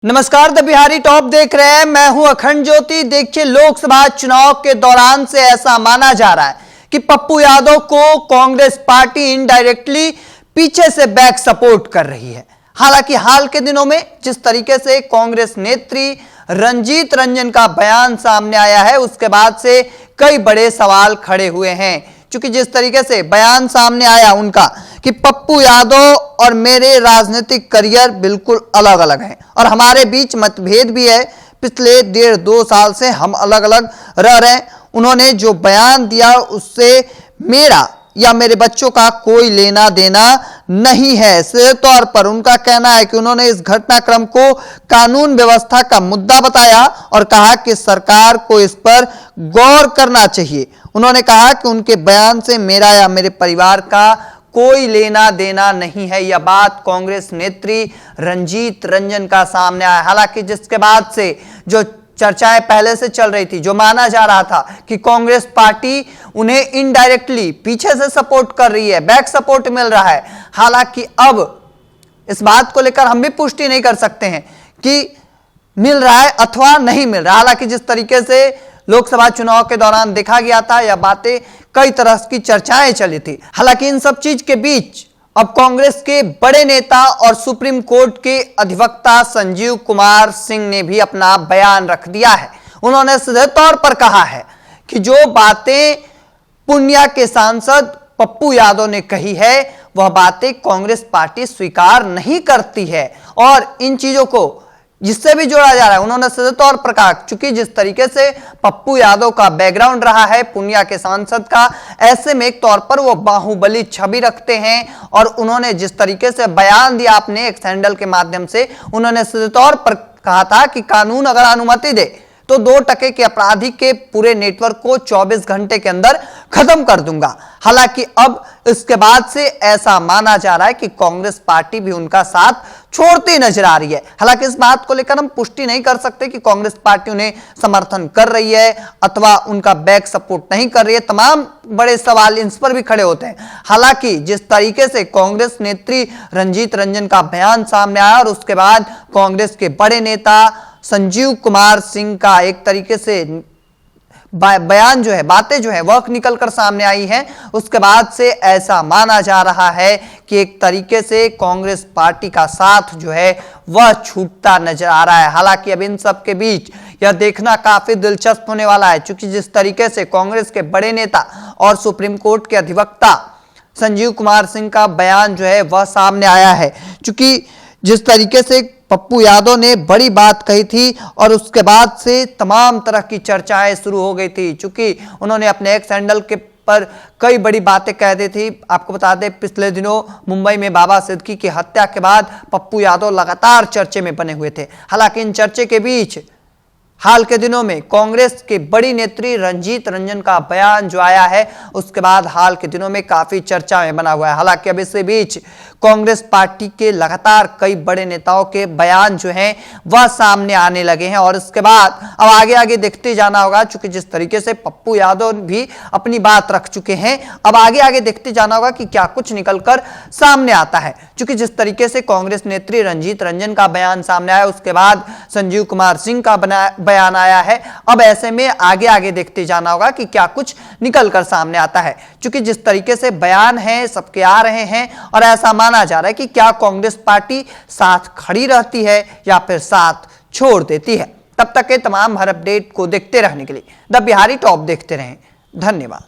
नमस्कार, the Bihari top देख रहे हैं। मैं हूं अखंड ज्योति। देखिए, लोकसभा चुनाव के दौरान से ऐसा माना जा रहा है कि पप्पू यादव को कांग्रेस पार्टी इनडायरेक्टली पीछे से बैक सपोर्ट कर रही है। हालांकि हाल के दिनों में जिस तरीके से कांग्रेस नेत्री रंजीत रंजन का बयान सामने आया है, उसके बाद से कई बड़े सवाल खड़े हुए हैं। क्योंकि जिस तरीके से बयान सामने आया उनका कि पप्पू यादव और मेरे राजनीतिक करियर बिल्कुल अलग अलग हैं और हमारे बीच मतभेद भी है। पिछले 1.5-2 साल से हम अलग अलग रह रहे हैं। उन्होंने जो बयान दिया उससे मेरा या मेरे बच्चों का कोई लेना देना नहीं है। सीधे तौर पर उनका कहना है कि उन्होंने इस घटनाक्रम को कानून व्यवस्था का मुद्दा बताया और कहा कि सरकार को इस पर गौर करना चाहिए। उन्होंने कहा कि उनके बयान से मेरा या मेरे परिवार का कोई लेना देना नहीं है। यह बात कांग्रेस नेत्री रंजीत रंजन का सामने आया। हालांकि जिसके बाद से जो चर्चाएं पहले से चल रही थी, जो माना जा रहा था कि कांग्रेस पार्टी उन्हें इनडायरेक्टली पीछे से सपोर्ट कर रही है, बैक सपोर्ट मिल रहा है। हालांकि अब इस बात को लेकर हम भी पुष्टि नहीं कर सकते हैं कि मिल रहा है अथवा नहीं मिल रहा। हालांकि जिस तरीके से लोकसभा चुनाव के दौरान देखा गया था, यह बातें कई तरह की चर्चाएं चली थी। हालांकि इन सब चीज के बीच अब कांग्रेस के बड़े नेता और सुप्रीम कोर्ट के अधिवक्ता संजीव कुमार सिंह ने भी अपना बयान रख दिया है। उन्होंने सीधे तौर पर कहा है कि जो बातें पूर्णिया के सांसद पप्पू यादव ने कही है, वह बातें कांग्रेस पार्टी स्वीकार नहीं करती है और इन चीजों को जिससे भी जोड़ा जा रहा है, उन्होंने सीधे तौर पर कहा चूंकि जिस तरीके से पप्पू यादव का बैकग्राउंड रहा है पूर्णिया के सांसद का, ऐसे में एक तौर पर वो बाहुबली छवि रखते हैं। और उन्होंने जिस तरीके से बयान दिया अपने एक सैंडल के माध्यम से, उन्होंने सीधे तौर पर कहा था कि कानून अगर अनुमति दे तो 2 टके के अपराधी के पूरे नेटवर्क को 24 घंटे के अंदर खत्म कर दूंगा। हालांकि अब इसके बाद से ऐसा माना जा रहा है कि कांग्रेस पार्टी भी उनका साथ छोड़ती नजर आ रही है। हालांकि इस बात को लेकर हम पुष्टि नहीं कर सकते कि कांग्रेस पार्टी उन्हें समर्थन कर रही है अथवा उनका बैक सपोर्ट नहीं कर रही है। तमाम बड़े सवाल इन पर भी खड़े होते हैं। हालांकि जिस तरीके से कांग्रेस नेत्री रंजीत रंजन का बयान सामने आया और उसके बाद कांग्रेस के बड़े नेता संजीव कुमार सिंह का एक तरीके से बयान जो है, बातें जो है वह निकल कर सामने आई हैं, उसके बाद से ऐसा माना जा रहा है कि एक तरीके से कांग्रेस पार्टी का साथ जो है वह छूटता नजर आ रहा है। हालांकि अब इन सब के बीच यह देखना काफी दिलचस्प होने वाला है, क्योंकि जिस तरीके से कांग्रेस के बड़े नेता और सुप्रीम कोर्ट के अधिवक्ता संजीव कुमार सिंह का बयान जो है वह सामने आया है। क्योंकि जिस तरीके से पप्पू यादव ने बड़ी बात कही थी और उसके बाद से तमाम तरह की चर्चाएं शुरू हो गई थी। चूंकि उन्होंने अपने एक सैंडल के पर कई बड़ी बातें कह दी थी। आपको बता दें, पिछले दिनों मुंबई में बाबा सिद्दीकी की हत्या के बाद पप्पू यादव लगातार चर्चे में बने हुए थे। हालांकि इन चर्चे के बीच हाल के दिनों में कांग्रेस के बड़ी नेत्री रंजीत रंजन का बयान जो आया है, उसके बाद हाल के दिनों में काफी चर्चा में बना हुआ है। हालांकि अब इसी बीच कांग्रेस पार्टी के लगातार कई बड़े नेताओं के बयान जो हैं वह सामने आने लगे हैं और इसके बाद अब आगे आगे देखते जाना होगा। चूंकि जिस तरीके से पप्पू यादव भी अपनी बात रख चुके हैं, अब आगे आगे देखते जाना होगा कि क्या कुछ निकलकर सामने आता है। चूंकि जिस तरीके से कांग्रेस नेत्री रंजीत रंजन का बयान सामने आया, उसके बाद संजीव कुमार सिंह का बयान आया है। अब ऐसे में आगे आगे देखते जाना होगा कि क्या कुछ निकलकर सामने आता है। क्योंकि जिस तरीके से बयान है सबके आ रहे हैं और ऐसा माना जा रहा है कि क्या कांग्रेस पार्टी साथ खड़ी रहती है या फिर साथ छोड़ देती है। तब तक के तमाम हर अपडेट को देखते रहने के लिए द बिहारी टॉप देखते रहें। धन्यवाद।